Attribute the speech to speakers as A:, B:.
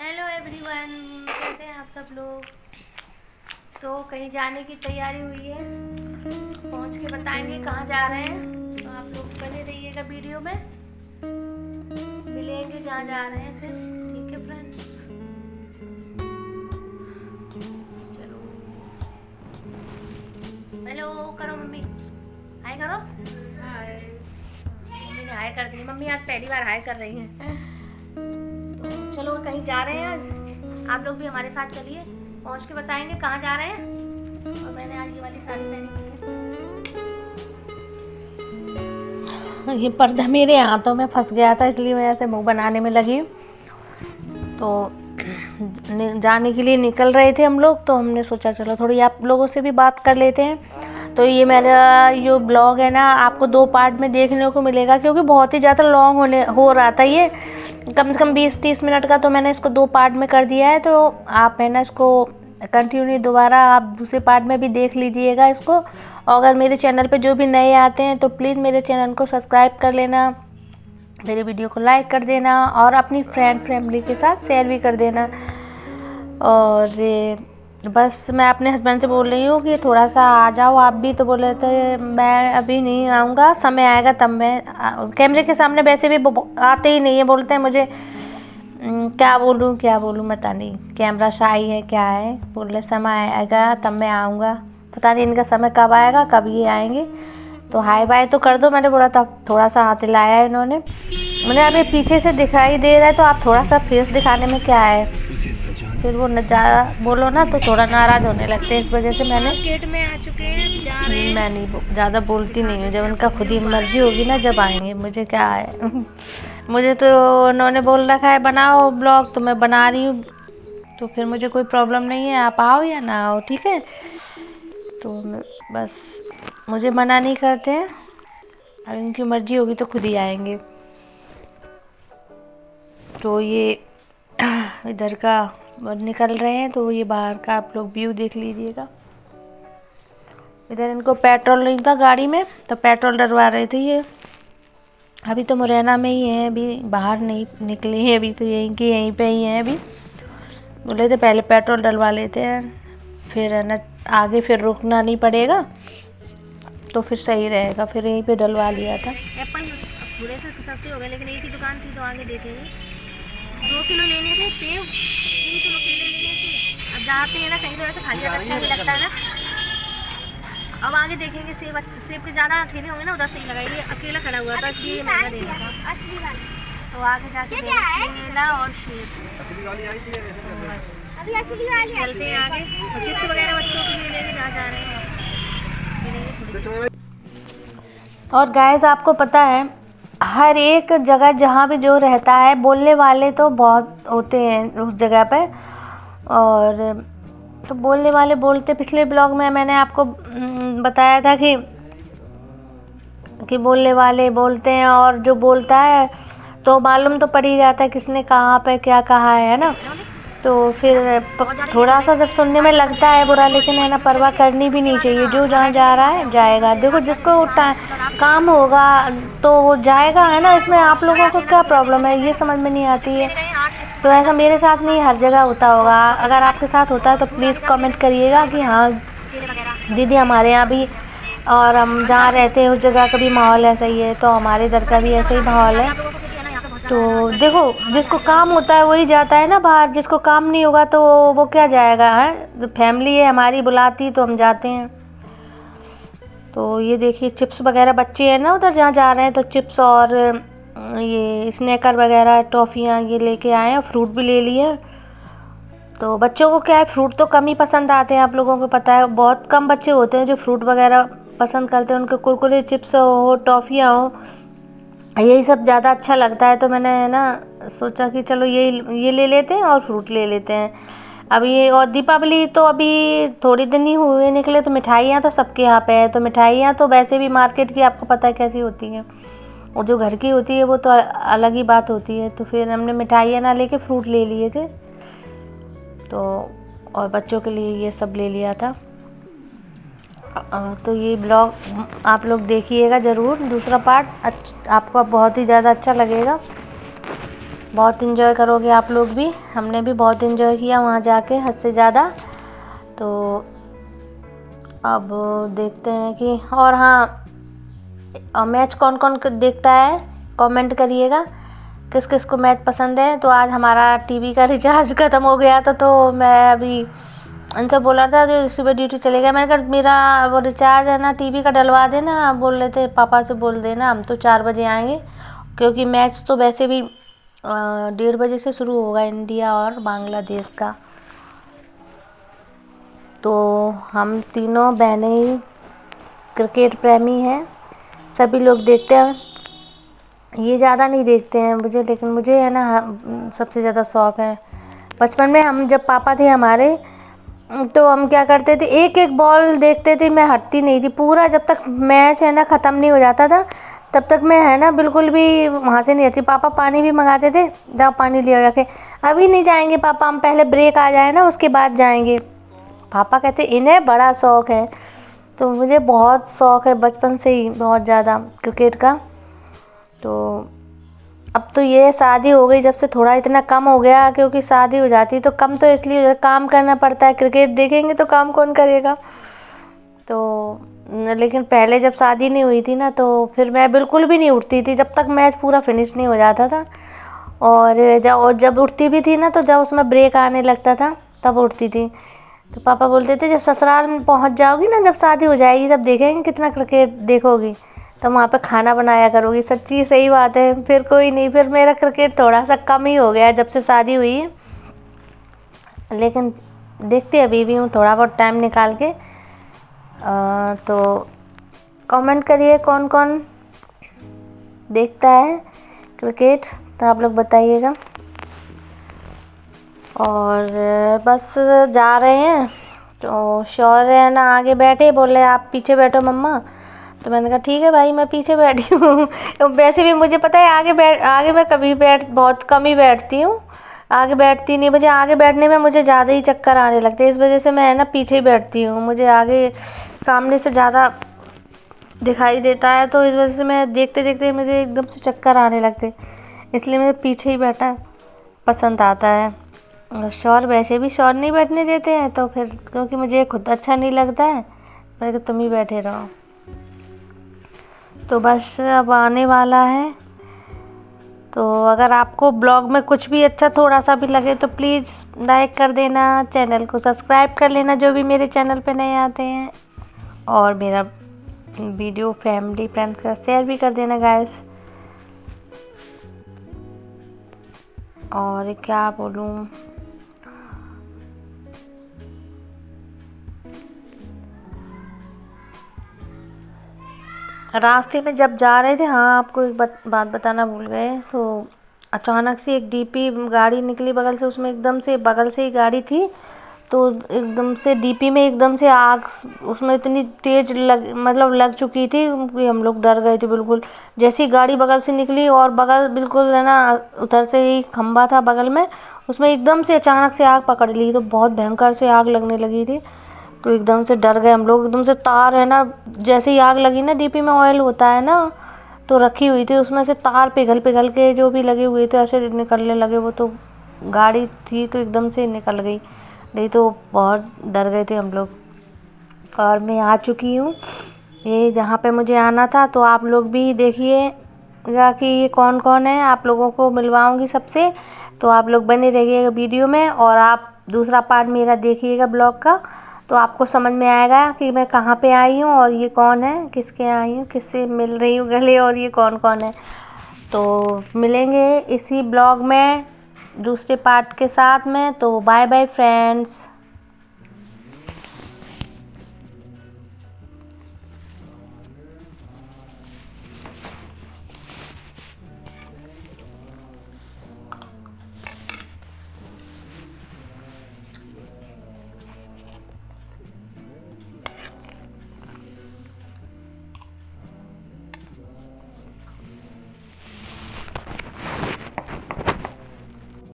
A: Hello everyone, कैसे हैं आप सब लोग। तो कहीं जाने की तैयारी हुई है, पहुंच के बताएंगे कहाँ जा रहे हैं। तो आप लोग बने रहिएगा वीडियो में, मिलेंगे जहाँ जा रहे हैं फिर। ठीक है फ्रेंड्स, चलो हेलो करो मम्मी, हाय करो। हाय, मम्मी ने हाय कर दी। मम्मी आज पहली बार हाय कर रही हैं। तो चलो कहीं जा रहे हैं आज, आप लोग भी हमारे साथ चलिए, पहुंच के बताएंगे कहाँ जा रहे हैं। और मैंने आज ये वाली साड़ी पहनी है। ये पर्दा मेरे हाथों में फंस गया था, इसलिए मैं ऐसे मुंह बनाने में लगी। तो जाने के लिए निकल रहे थे हम लोग, तो हमने सोचा चलो थोड़ी आप लोगों से भी बात कर लेते हैं। तो ये मेरा जो ब्लॉग है ना, आपको 2 पार्ट में देखने को मिलेगा, क्योंकि बहुत ही ज़्यादा लॉन्ग हो रहा था ये, कम से कम 20-30 मिनट का। तो मैंने इसको 2 पार्ट में कर दिया है। तो आप है ना इसको कंटिन्यू दोबारा आप दूसरे पार्ट में भी देख लीजिएगा इसको। और अगर मेरे चैनल पे जो भी नए आते हैं तो प्लीज़ मेरे चैनल को सब्सक्राइब कर लेना, मेरे वीडियो को लाइक कर देना और अपनी फ्रेंड फैमिली के साथ शेयर भी कर देना। और बस मैं अपने हस्बैंड से बोल रही हूँ कि थोड़ा सा आ जाओ आप भी। तो बोले थे मैं अभी नहीं आऊँगा, समय आएगा तब मैं कैमरे के सामने वैसे भी आते ही नहीं है, बोलते हैं मुझे क्या बोलूँ पता नहीं, कैमरा शाई है क्या है। बोल रहे समय आएगा तब मैं आऊँगा, पता नहीं इनका समय कब आएगा, कब ये आएंगे। तो हाय बाय तो कर दो, मैंने बोला था। थोड़ा सा हाथ हिलाया है इन्होंने। मैंने अभी पीछे से दिखाई दे रहा है, तो आप थोड़ा सा फेस दिखाने में क्या है, फिर वो ज़्यादा बोलो ना तो थोड़ा नाराज़ होने लगते हैं। इस वजह से मैंने गेट में आ चुके हैं, जा रहे हैं। मैं नहीं ज़्यादा बोलती नहीं हूँ, जब उनका खुद ही मर्जी होगी ना जब आएंगे, मुझे क्या है। मुझे तो उन्होंने बोल रखा है बनाओ ब्लॉग, तो मैं बना रही हूँ। तो फिर मुझे कोई प्रॉब्लम नहीं है, आप आओ या ना आओ, ठीक है। तो बस मुझे मना नहीं करते हैं, अगर उनकी मर्जी होगी तो खुद ही आएंगे। तो ये इधर का निकल रहे हैं, तो ये बाहर का आप लोग व्यू देख लीजिएगा। इधर इनको पेट्रोल नहीं था गाड़ी में, तो पेट्रोल डलवा रहे थे ये। अभी तो मुरैना में ही हैं, अभी बाहर नहीं निकले हैं, अभी तो यहीं पे ही हैं। अभी बोले थे पहले पेट्रोल डलवा लेते हैं, फिर है ना आगे फिर रुकना नहीं पड़ेगा, तो फिर सही रहेगा। फिर यहीं पे डलवा लिया था। एप्पल थोड़े से सस्ते हो गए, लेकिन एक ही दुकान थी तो आगे देखेंगे। 2 किलो लेने थे सेब, 3 किलो केले लेने थे। अब जाते हैं ना कहीं तो ऐसे खाली ज़्यादा अच्छा नहीं लगता है ना। अब आगे देखेंगे, सेब के ज़्यादा ठेले होंगे ना, उधर से ही लगाइए। अकेला खड़ा हुआ था इसलिए महंगा दे रहा था। तो आगे जाके केला और सेब बस चलते हैं आगे। और चिप्स वगैरह बच्चों के लिए लेके जा रहे हैं। और गाइस आपको पता है, हर एक जगह जहाँ भी जो रहता है, बोलने वाले तो बहुत होते हैं उस जगह पे। और तो बोलने वाले बोलते, पिछले ब्लॉग में मैंने आपको बताया था कि बोलने वाले बोलते हैं, और जो बोलता है तो मालूम तो पड़ ही जाता है किसने कहाँ पे क्या कहा है ना। तो फिर थोड़ा सा जब सुनने में लगता है बुरा, लेकिन है ना परवाह करनी भी नहीं चाहिए। जो जहाँ जा रहा है जाएगा, देखो जिसको काम होगा तो वो जाएगा, है ना। इसमें आप लोगों को क्या प्रॉब्लम है, ये समझ में नहीं आती है। तो ऐसा मेरे साथ नहीं हर जगह होता होगा, अगर आपके साथ होता है तो प्लीज़ कमेंट करिएगा कि हाँ दीदी हमारे यहाँ भी, और हम जहाँ रहते हैं उस जगह का भी माहौल ऐसा ही है, तो हमारे इधर का भी ऐसा ही माहौल है। तो देखो जिसको काम होता है वही जाता है ना बाहर, जिसको काम नहीं होगा तो वो क्या जाएगा, है। फैमिली है हमारी बुलाती तो हम जाते हैं। तो ये देखिए चिप्स वगैरह बच्चे हैं ना उधर जहाँ जा रहे हैं, तो चिप्स और ये स्नैकर वगैरह टॉफ़ियाँ ये लेके आए हैं, फ्रूट भी ले लिए। तो बच्चों को क्या है, फ्रूट तो कम ही पसंद आते हैं, आप लोगों को पता है। बहुत कम बच्चे होते हैं जो फ्रूट वगैरह पसंद करते हैं, उनको कुरकुरे चिप्स हो टॉफ़ियाँ हो यही सब ज़्यादा अच्छा लगता है। तो मैंने ना सोचा कि चलो ये ले लेते हैं और फ्रूट ले लेते हैं। अब ये और दीपावली तो अभी थोड़ी दिन ही हुए निकले, तो मिठाइयाँ तो सबके यहाँ पे है। तो मिठाइयाँ तो वैसे भी मार्केट की आपको पता है कैसी होती हैं, और जो घर की होती है वो तो अलग ही बात होती है। तो फिर हमने मिठाइयाँ ना लेके फ्रूट ले लिए थे, तो और बच्चों के लिए ये सब ले लिया था। तो ये ब्लॉग आप लोग देखिएगा ज़रूर, दूसरा पार्ट आपको बहुत ही ज़्यादा अच्छा लगेगा। बहुत इन्जॉय करोगे आप लोग भी। हमने भी बहुत इन्जॉय किया वहाँ जाके, हद से ज़्यादा। तो अब देखते हैं कि, और हाँ, मैच कौन कौन देखता है कमेंट करिएगा, किस किस को मैच पसंद है। तो आज हमारा टीवी का रिचार्ज ख़त्म हो गया था, तो मैं अभी उनसे बोला था जो सुबह ड्यूटी चले गया, मैंने कहा मेरा वो रिचार्ज है ना टीवी का डलवा देना। बोल रहे थे पापा से बोल देना, हम तो 4 बजे आएंगे, क्योंकि मैच तो वैसे भी 1:30 बजे से शुरू होगा, इंडिया और बांग्लादेश का। तो हम तीनों बहनें ही क्रिकेट प्रेमी हैं, सभी लोग देखते हैं। ये ज़्यादा नहीं देखते हैं मुझे, लेकिन मुझे है ना सबसे ज़्यादा शौक़ है। बचपन में हम जब पापा थे हमारे, तो हम क्या करते थे, एक एक बॉल देखते थे, मैं हटती नहीं थी पूरा, जब तक मैच है ना ख़त्म नहीं हो जाता था तब तक मैं है ना बिल्कुल भी वहाँ से नहीं हटती। पापा पानी भी मंगाते थे, जाओ पानी ले आओ जाके। अभी नहीं जाएंगे पापा, हम पहले ब्रेक आ जाए ना उसके बाद जाएंगे। पापा कहते इन्हें बड़ा शौक़ है। तो मुझे बहुत शौक़ है बचपन से ही, बहुत ज़्यादा क्रिकेट का। तो अब तो ये शादी हो गई जब से थोड़ा इतना कम हो गया, क्योंकि शादी हो जाती तो कम तो इसलिए काम करना पड़ता है, क्रिकेट देखेंगे तो काम कौन करेगा। तो लेकिन पहले जब शादी नहीं हुई थी ना, तो फिर मैं बिल्कुल भी नहीं उठती थी जब तक मैच पूरा फिनिश नहीं हो जाता था। और जब उठती भी थी ना, तो जब उसमें ब्रेक आने लगता था तब उठती थी। तो पापा बोलते थे जब ससुराल में पहुंच जाओगी ना, जब शादी हो जाएगी तब देखेंगे कितना क्रिकेट देखोगी, तो वहाँ पे खाना बनाया करोगी। सच्ची सही बात है। फिर कोई नहीं, फिर मेरा क्रिकेट थोड़ा सा कम ही हो गया जब से शादी हुई है, लेकिन देखते अभी भी हूँ थोड़ा बहुत टाइम निकाल के। तो कमेंट करिए कौन कौन देखता है क्रिकेट, तो आप लोग बताइएगा। और बस जा रहे हैं, तो शौर्य है ना आगे बैठे, बोले आप पीछे बैठो मम्मा। तो मैंने कहा ठीक है भाई, मैं पीछे बैठी हूँ। वैसे भी मुझे पता है आगे मैं कभी बहुत कम ही बैठती हूँ, आगे बैठती नहीं। मुझे आगे बैठने में मुझे ज़्यादा ही चक्कर आने लगते हैं, इस वजह से मैं है ना पीछे ही बैठती हूँ। मुझे आगे सामने से ज़्यादा दिखाई देता है, तो इस वजह से मैं देखते देखते मुझे एकदम से चक्कर आने लगते, इसलिए मुझे पीछे ही बैठा पसंद आता है। शौर वैसे भी शौर नहीं बैठने देते हैं, तो फिर क्योंकि मुझे खुद अच्छा नहीं लगता है, मैंने कहा तुम ही बैठे रहो। तो बस अब आने वाला है। तो अगर आपको ब्लॉग में कुछ भी अच्छा थोड़ा सा भी लगे तो प्लीज़ लाइक कर देना, चैनल को सब्सक्राइब कर लेना जो भी मेरे चैनल पे नए आते हैं, और मेरा वीडियो फैमिली फ्रेंड्स का शेयर भी कर देना गाइस। और क्या बोलूँ, रास्ते में जब जा रहे थे, हाँ आपको एक बात बताना भूल गए, तो अचानक से एक डीपी गाड़ी निकली बगल से, उसमें एकदम से बगल से ही गाड़ी थी, तो एकदम से डीपी में एकदम से आग उसमें इतनी तेज़ लग चुकी थी कि हम लोग डर गए थे बिल्कुल। जैसी गाड़ी बगल से निकली, और बगल बिल्कुल है ना उधर से ही खंबा था बगल में, उसमें एकदम से अचानक से आग पकड़ ली, तो बहुत भयंकर से आग लगने लगी थी। तो एकदम से डर गए हम लोग, एकदम से तार है ना, जैसे ही आग लगी ना, डीपी में ऑयल होता है ना तो रखी हुई थी, उसमें से तार पिघल पिघल के जो भी लगे हुए थे ऐसे निकलने लगे। वो तो गाड़ी थी तो एकदम से निकल गई, नहीं तो बहुत डर गए थे हम लोग। और मैं आ चुकी हूँ ये जहाँ पे मुझे आना था, तो आप लोग भी देखिएगा कि ये कौन कौन है, आप लोगों को मिलवाऊँगी सबसे। तो आप लोग बने रहिएगा वीडियो में, और आप दूसरा पार्ट मेरा देखिएगा ब्लॉग का, तो आपको समझ में आएगा कि मैं कहाँ पे आई हूँ और ये कौन है, किसके आई हूँ, किससे मिल रही हूँ गले, और ये कौन कौन है। तो मिलेंगे इसी ब्लॉग में दूसरे पार्ट के साथ में। तो बाय बाय फ्रेंड्स।